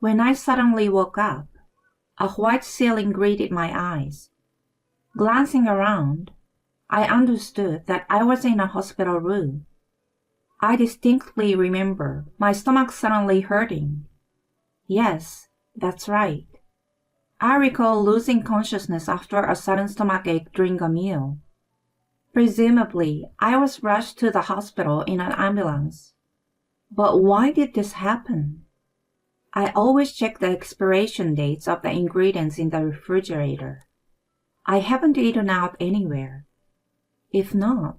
When I suddenly woke up, a white ceiling greeted my eyes. Glancing around, I understood that I was in a hospital room. I distinctly remember my stomach suddenly hurting. Yes, that's right. I recall losing consciousness after a sudden stomachache during a meal. Presumably, I was rushed to the hospital in an ambulance. But why did this happen? I always check the expiration dates of the ingredients in the refrigerator. I haven't eaten out anywhere. If not,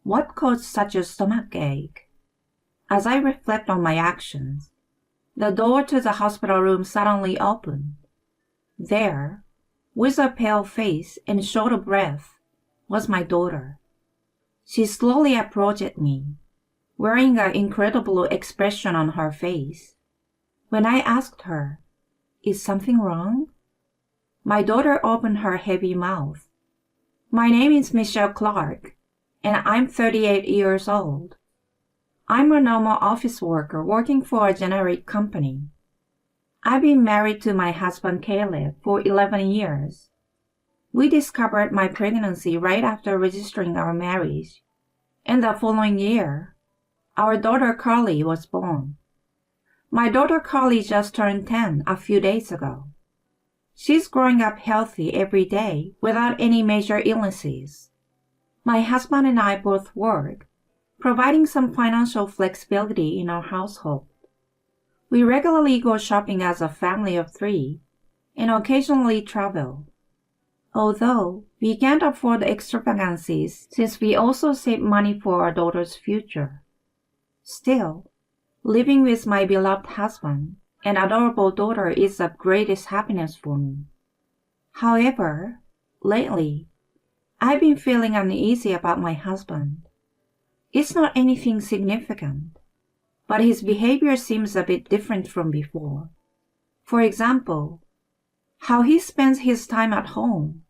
what caused such a stomachache? As I reflect on my actions, the door to the hospital room suddenly opened. There, with a pale face and short breath, was my daughter. She slowly approached me, wearing an incredible expression on her face. When I asked her, "Is something wrong?" my daughter opened her heavy mouth. "My name is Michelle Clark, and I'm 38 years old. I'm a normal office worker working for a generic company. I've been married to my husband Caleb for 11 years. We discovered my pregnancy right after registering our marriage, and the following year, our daughter Carly was born. My daughter Carly just turned 10 a few days ago. She's growing up healthy every day without any major illnesses. My husband and I both work, providing some financial flexibility in our household. We regularly go shopping as a family of 3 and occasionally travel. Although we can't afford extravagances since we also save money for our daughter's future. Still, living with my beloved husband and adorable daughter is the greatest happiness for me. However, lately, I've been feeling uneasy about my husband. It's not anything significant, but his behavior seems a bit different from before. For example, how he spends his time at home.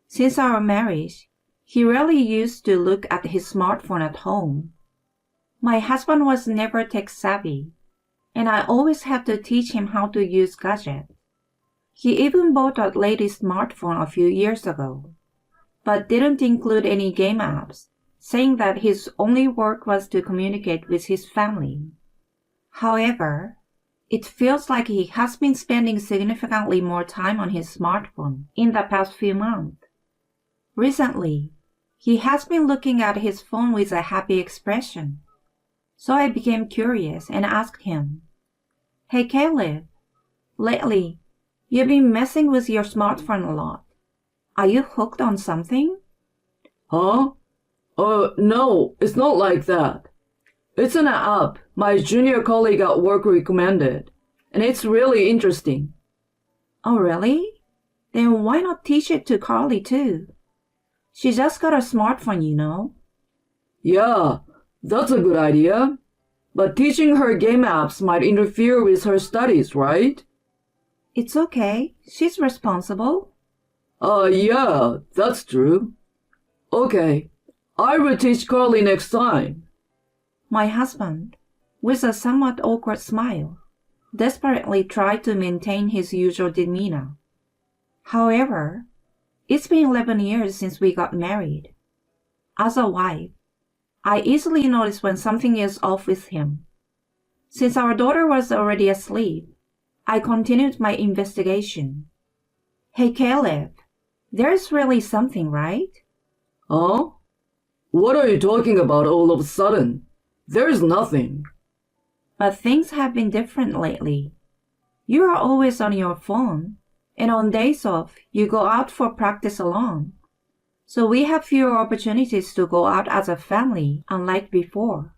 Since our marriage, he rarely used to look at his smartphone at home. My husband was never tech-savvy, and I always had to teach him how to use gadgets. He even bought a latest smartphone a few years ago, but didn't include any game apps, saying that his only work was to communicate with his family. However, it feels like he has been spending significantly more time on his smartphone in the past few months. Recently, he has been looking at his phone with a happy expression. So I became curious and asked him, "Hey Caleb, lately, you've been messing with your smartphone a lot. Are you hooked on something?" Huh? No, it's not like that. It's an app my junior colleague at work recommended, and it's really interesting. Oh really? Then why not teach it to Carly too? She just got a smartphone, you know. Yeah, that's a good idea. But teaching her game apps might interfere with her studies, right? It's okay. She's responsible. Yeah, that's true. Okay, I will teach Carly next time. My husband, with a somewhat awkward smile, desperately tried to maintain his usual demeanor. However, it's been 11 years since we got married. As a wife, I easily notice when something is off with him. Since our daughter was already asleep, I continued my investigation. "Hey Caleb, there's really something, right?" Huh? What are you talking about all of a sudden? There's nothing. But things have been different lately. You are always on your phone, and on days off, you go out for practice alone. So we have fewer opportunities to go out as a family, unlike before.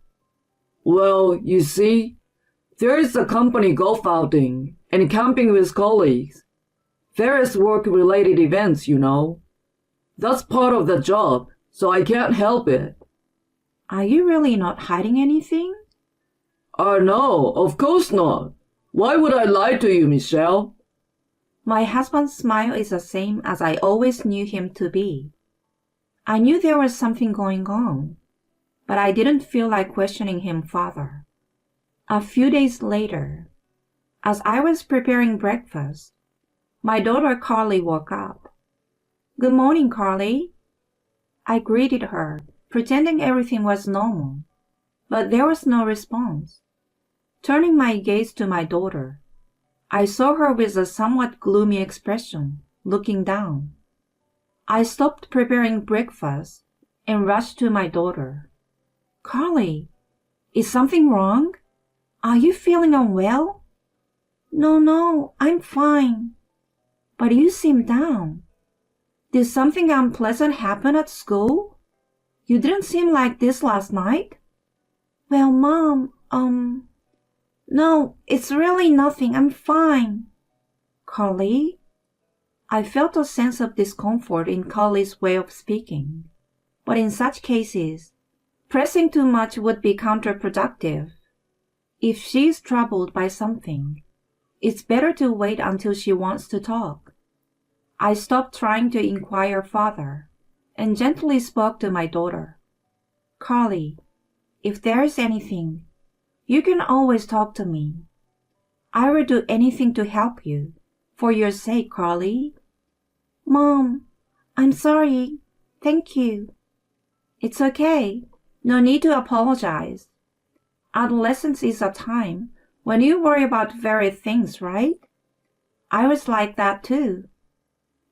Well, you see, there is a company golf outing and camping with colleagues. Various work-related events, you know. That's part of the job, so I can't help it. Are you really not hiding anything? No, of course not. Why would I lie to you, Michelle? My husband's smile is the same as I always knew him to be. I knew there was something going on, but I didn't feel like questioning him further. A few days later, As I was preparing breakfast, my daughter Carly woke up. "Good morning, Carly." I greeted her, pretending everything was normal, but there was no response. Turning my gaze to my daughter, I saw her with a somewhat gloomy expression, looking down. I stopped preparing breakfast and rushed to my daughter. "Carly, is something wrong? Are you feeling unwell?" No, I'm fine." "But you seem down. Did something unpleasant happen at school? You didn't seem like this last night." "Well, Mom, no, it's really nothing. I'm fine." "Carly?" I felt a sense of discomfort in Carly's way of speaking, but in such cases, pressing too much would be counterproductive. If she is troubled by something, it's better to wait until she wants to talk. I stopped trying to inquire further and gently spoke to my daughter. "Carly, if there is anything, you can always talk to me. I will do anything to help you, for your sake, Carly." "Mom, I'm sorry. Thank you." "It's okay. No need to apologize. Adolescence is a time when you worry about very things, right? I was like that too."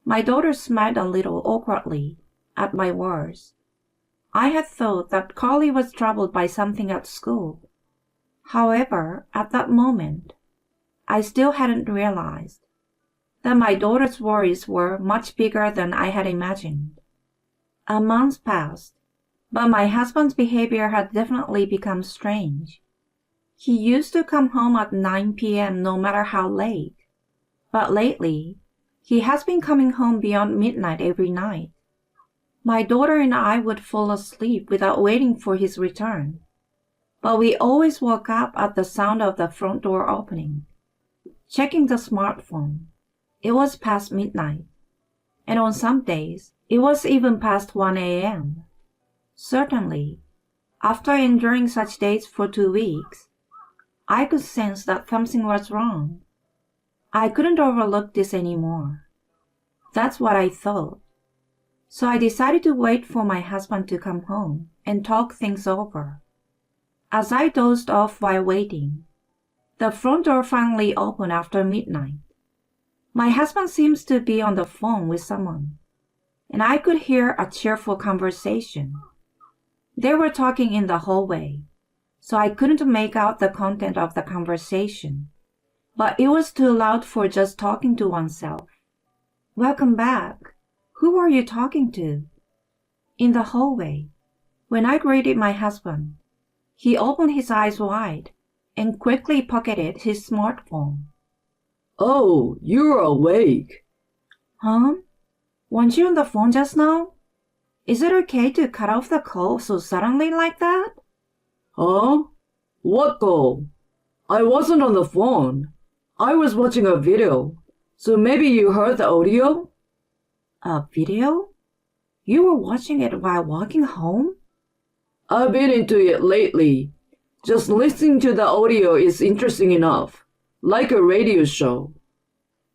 My daughter smiled a little awkwardly at my words. I had thought that Carly was troubled by something at school. However, at that moment, I still hadn't realized that my daughter's worries were much bigger than I had imagined. A month passed, but my husband's behavior had definitely become strange. He used to come home at 9 p.m. no matter how late, but lately, he has been coming home beyond midnight every night. My daughter and I would fall asleep without waiting for his return, but we always woke up at the sound of the front door opening. Checking the smartphone, it was past midnight, and on some days, it was even past 1 a.m. Certainly, after enduring such days for 2 weeks, I could sense that something was wrong. I couldn't overlook this anymore. That's what I thought. So I decided to wait for my husband to come home and talk things over. As I dozed off while waiting, the front door finally opened after midnight. My husband seems to be on the phone with someone, and I could hear a cheerful conversation. They were talking in the hallway, so I couldn't make out the content of the conversation, but it was too loud for just talking to oneself. "Welcome back. Who are you talking to?" In the hallway, when I greeted my husband, he opened his eyes wide and quickly pocketed his smartphone. "Oh, you're awake." "Huh? Weren't you on the phone just now? Is it okay to cut off the call so suddenly like that?" "Huh? What call? I wasn't on the phone. I was watching a video, so maybe you heard the audio?" "A video? You were watching it while walking home?" I've been into it lately. Just listening to the audio is interesting enough, like a radio show.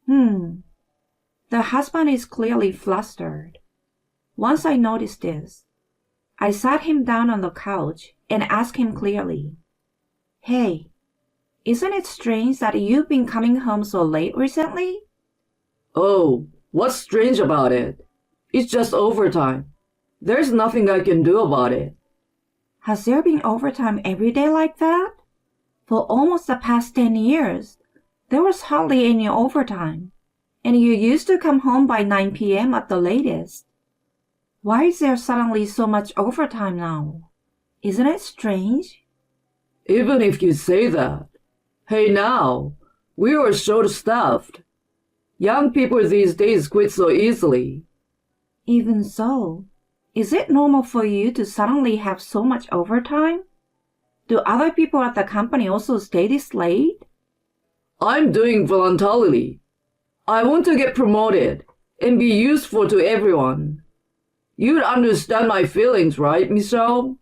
The husband is clearly flustered. Once I noticed this, I sat him down on the couch and asked him clearly, "Hey, isn't it strange that you've been coming home so late recently?" Oh, what's strange about it? It's just overtime. There's nothing I can do about it. "Has there been overtime every day like that? For almost the past 10 years, there was hardly any overtime, and you used to come home by 9 p.m. at the latest. Why is there suddenly so much overtime now? Isn't it strange?" Even if you say that. Hey now, we are short-staffed. Young people these days quit so easily. Even so, is it normal for you to suddenly have so much overtime? Do other people at the company also stay this late? I'm doing voluntarily. I want to get promoted and be useful to everyone. You'd understand my feelings, right, Michelle?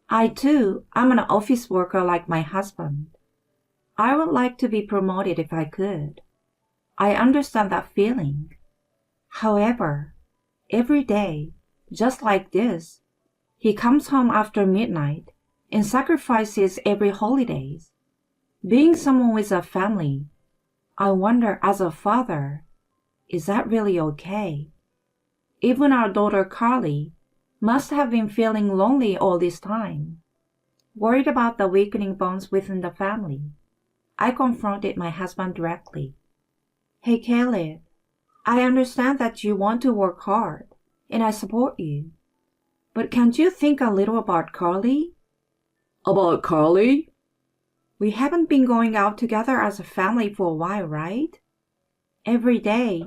I too am an office worker like my husband. I would like to be promoted if I could. I understand that feeling. However, every day, just like this, he comes home after midnight and sacrifices every holidays. Being someone with a family, I wonder as a father, is that really okay? Even our daughter Carly must have been feeling lonely all this time, worried about the weakening bonds within the family. I confronted my husband directly. Hey Caleb, I understand that you want to work hard, and I support you. But can't you think a little about Carly? About Carly? We haven't been going out together as a family for a while, right? Every day,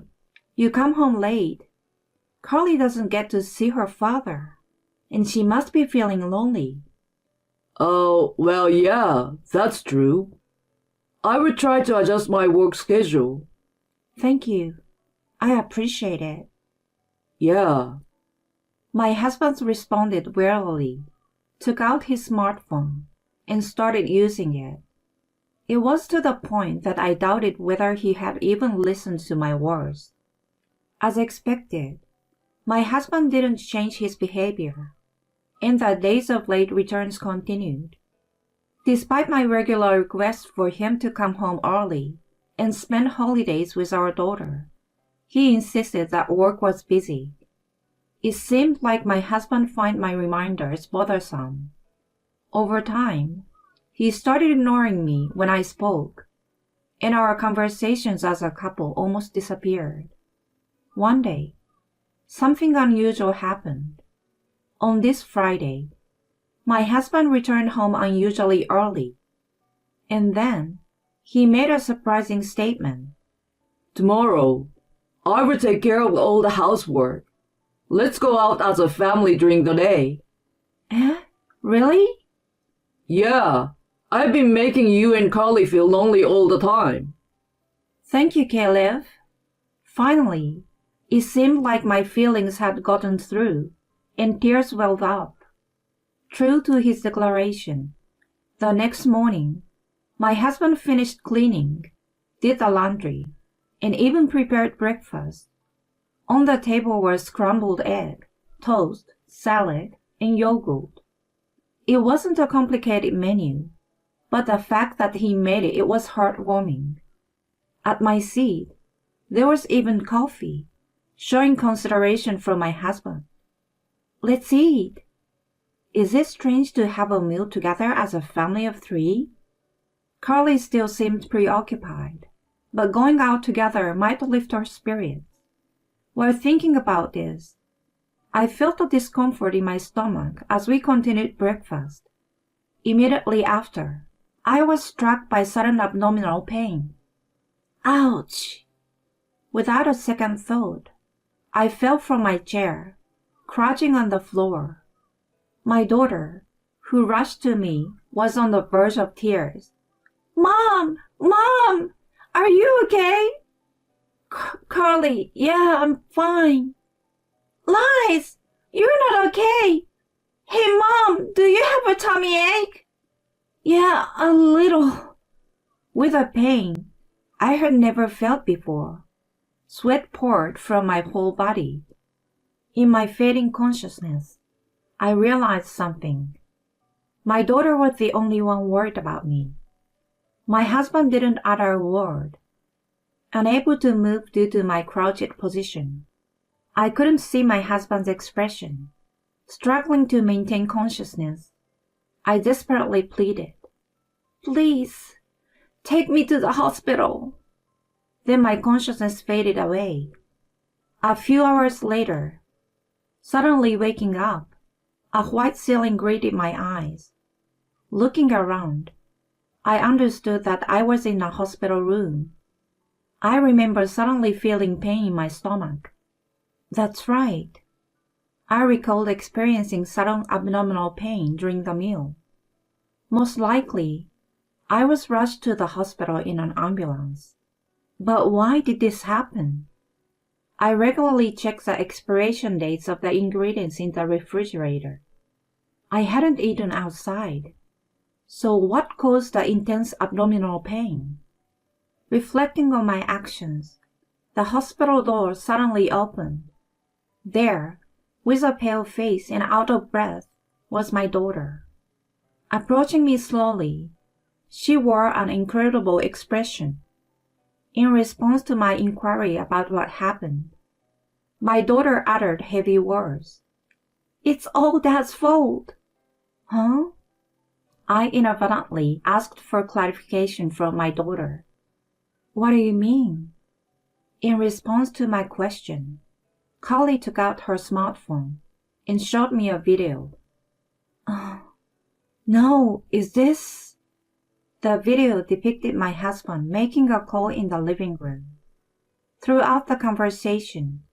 you come home late. Carly doesn't get to see her father, and she must be feeling lonely. Oh, well, yeah, that's true. I will try to adjust my work schedule. Thank you. I appreciate it. Yeah. My husband responded wearily, took out his smartphone, and started using it. It was to the point that I doubted whether he had even listened to my words. As expected, my husband didn't change his behavior, and the days of late returns continued. Despite my regular requests for him to come home early and spend holidays with our daughter, he insisted that work was busy. It seemed like my husband found my reminders bothersome. Over time, he started ignoring me when I spoke, and our conversations as a couple almost disappeared. One day, something unusual happened. On this Friday, my husband returned home unusually early, and then he made a surprising statement. Tomorrow, I will take care of all the housework. Let's go out as a family during the day. Eh? Really? Yeah, I've been making you and Carly feel lonely all the time. Thank you, Caleb. Finally, it seemed like my feelings had gotten through, and tears welled up. True to his declaration, the next morning, my husband finished cleaning, did the laundry, and even prepared breakfast. On the table were scrambled egg, toast, salad, and yogurt. It wasn't a complicated menu, but the fact that he made it was heartwarming. At my seat, there was even coffee, showing consideration from my husband. Let's eat. Is it strange to have a meal together as a family of three? Carly still seemed preoccupied, but going out together might lift her spirits. While thinking about this, I felt a discomfort in my stomach as we continued breakfast. Immediately after, I was struck by sudden abdominal pain. Ouch! Without a second thought, I fell from my chair, crouching on the floor. My daughter, who rushed to me, was on the verge of tears. Mom! Mom! Are you okay? Carly, yeah, I'm fine. Lies! You're not okay. Hey, Mom, do you have a tummy ache? Yeah, a little. With a pain I had never felt before, sweat poured from my whole body. In my fading consciousness, I realized something. My daughter was the only one worried about me. My husband didn't utter a word. Unable to move due to my crouched position, I couldn't see my husband's expression. Struggling to maintain consciousness, I desperately pleaded, Please, take me to the hospital. Then my consciousness faded away. A few hours later, suddenly waking up, a white ceiling greeted my eyes. Looking around, I understood that I was in a hospital room. I remember suddenly feeling pain in my stomach. That's right. I recalled experiencing sudden abdominal pain during the meal. Most likely, I was rushed to the hospital in an ambulance. But why did this happen? I regularly checked the expiration dates of the ingredients in the refrigerator. I hadn't eaten outside, So what caused the intense abdominal pain? Reflecting on my actions, the hospital door suddenly opened. There, with a pale face and out of breath, was my daughter. Approaching me slowly, she wore an incredible expression. In response to my inquiry about what happened, my daughter uttered heavy words. "It's all Dad's fault." Huh? I inadvertently asked for clarification from my daughter. What do you mean? In response to my question, Carly took out her smartphone and showed me a video. No, is this? The video depicted my husband making a call in the living room. Throughout the conversation,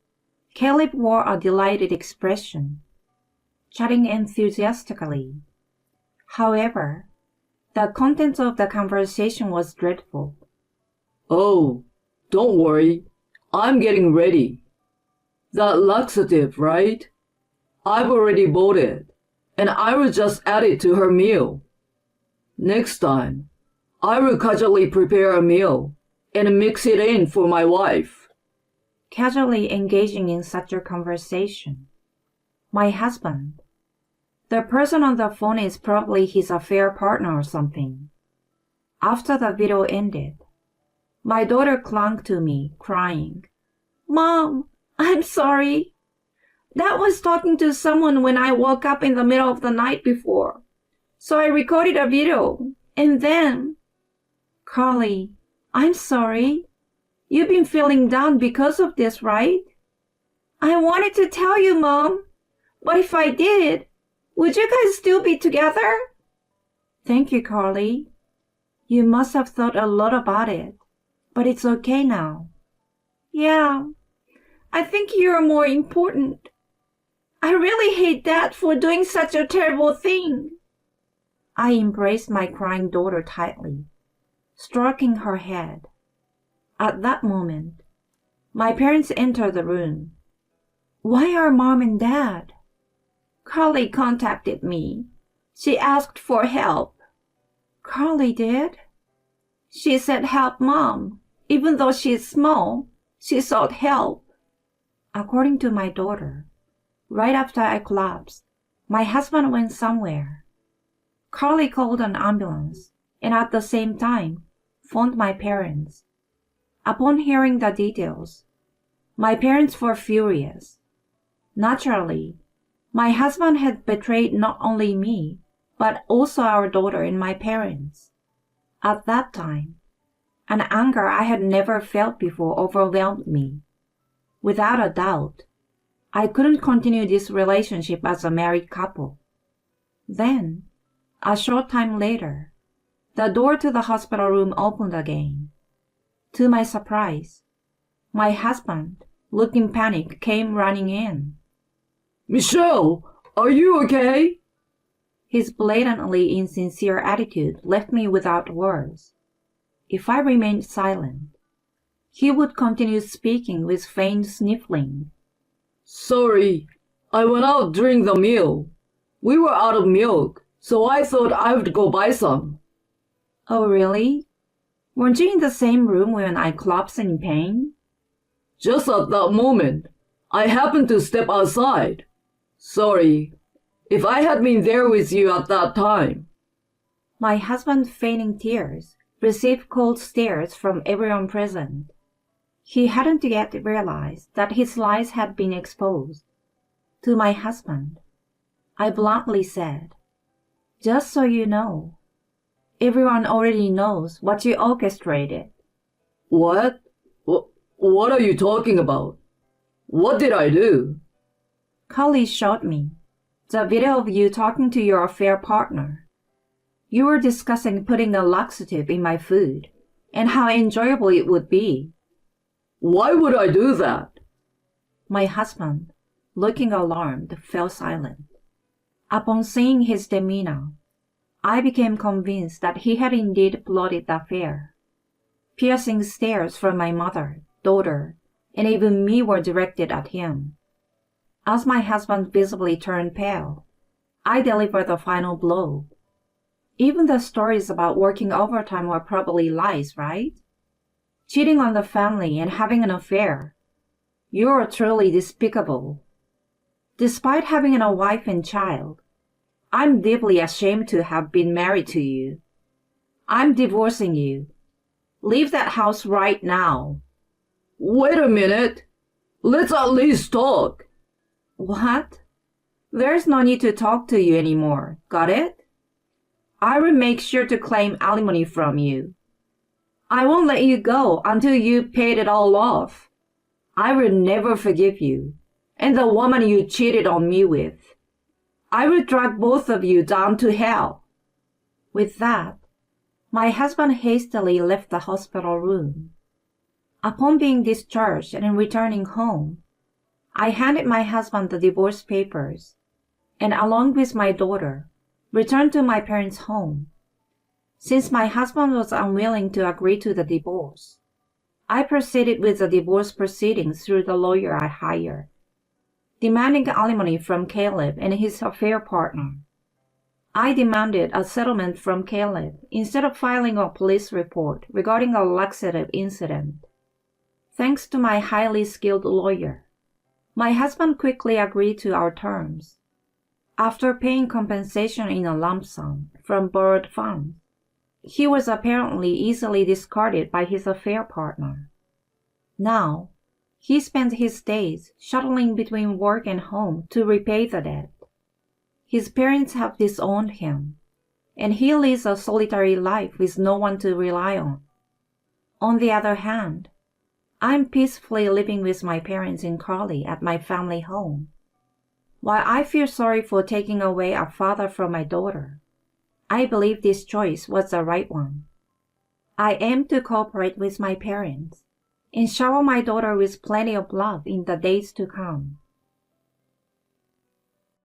Caleb wore a delighted expression, chatting enthusiastically. However, the content of the conversation was dreadful. Oh, don't worry. I'm getting ready. That laxative, right? I've already bought it, and I will just add it to her meal. Next time, I will casually prepare a meal and mix it in for my wife. Casually engaging in such a conversation. My husband. The person on the phone is probably his affair partner or something. After the video ended, my daughter clung to me, crying, "Mom, I'm sorry. Dad was talking to someone when I woke up in the middle of the night before. So I recorded a video, and then..." "Carly, I'm sorry. You've been feeling down because of this, right?" "I wanted to tell you, Mom. But if I did, would you guys still be together?" "Thank you, Carly. You must have thought a lot about it. But it's okay now." "Yeah, I think you're more important. I really hate Dad for doing such a terrible thing." I embraced my crying daughter tightly, stroking her head. At that moment, my parents entered the room. "Why are Mom and Dad?" "Carly contacted me. She asked for help." "Carly did?" "She said help Mom. Even though she's small, she sought help." According to my daughter, right after I collapsed, my husband went somewhere. Carly called an ambulance and at the same time phoned my parents. Upon hearing the details, my parents were furious. Naturally, my husband had betrayed not only me, but also our daughter and my parents. At that time, an anger I had never felt before overwhelmed me. Without a doubt, I couldn't continue this relationship as a married couple. Then, a short time later, the door to the hospital room opened again. To my surprise, my husband, looking panicked, came running in. "Michelle, are you okay?" His blatantly insincere attitude left me without words. If I remained silent, he would continue speaking with faint sniffling. "Sorry, I went out during the meal. We were out of milk, so I thought I would go buy some." "Oh, really? Weren't you in the same room when I collapsed in pain?" Just at that moment, I happened to step outside. Sorry, if I had been there with you at that time." My husband, feigning tears, received cold stares from everyone present. He hadn't yet realized that his lies had been exposed. To my husband, I bluntly said, "Just so you know, everyone already knows what you orchestrated." "What? What are you talking about? What did I do?" Carly showed me the video of you talking to your affair partner. You were discussing putting a laxative in my food and how enjoyable it would be. "Why would I do that?" My husband, looking alarmed, fell silent. Upon seeing his demeanor, I became convinced that he had indeed plotted the affair. Piercing stares from my mother, daughter, and even me were directed at him. As my husband visibly turned pale, I delivered the final blow. Even the stories about working overtime were probably lies, right? Cheating on the family and having an affair. You're truly despicable. Despite having a wife and child, I'm deeply ashamed to have been married to you. I'm divorcing you. Leave that house right now. Wait a minute. Let's at least talk. What? There's no need to talk to you anymore. Got it? I will make sure to claim alimony from you. I won't let you go until you paid it all off. I will never forgive you, and the woman you cheated on me with. I will drag both of you down to hell. With that, my husband hastily left the hospital room. Upon being discharged and returning home, I handed my husband the divorce papers, and along with my daughter, returned to my parents' home. Since my husband was unwilling to agree to the divorce, I proceeded with the divorce proceedings through the lawyer I hired, demanding alimony from Caleb and his affair partner. I demanded a settlement from Caleb instead of filing a police report regarding a laxative incident. Thanks to my highly skilled lawyer, my husband quickly agreed to our terms. After paying compensation in a lump sum from borrowed funds, he was apparently easily discarded by his affair partner. Now, he spends his days shuttling between work and home to repay the debt. His parents have disowned him, and he leads a solitary life with no one to rely on. On the other hand, I'm peacefully living with my parents in Crawley at my family home. While I feel sorry for taking away a father from my daughter, I believe this choice was the right one. I aim to cooperate with my parents and shower my daughter with plenty of love in the days to come.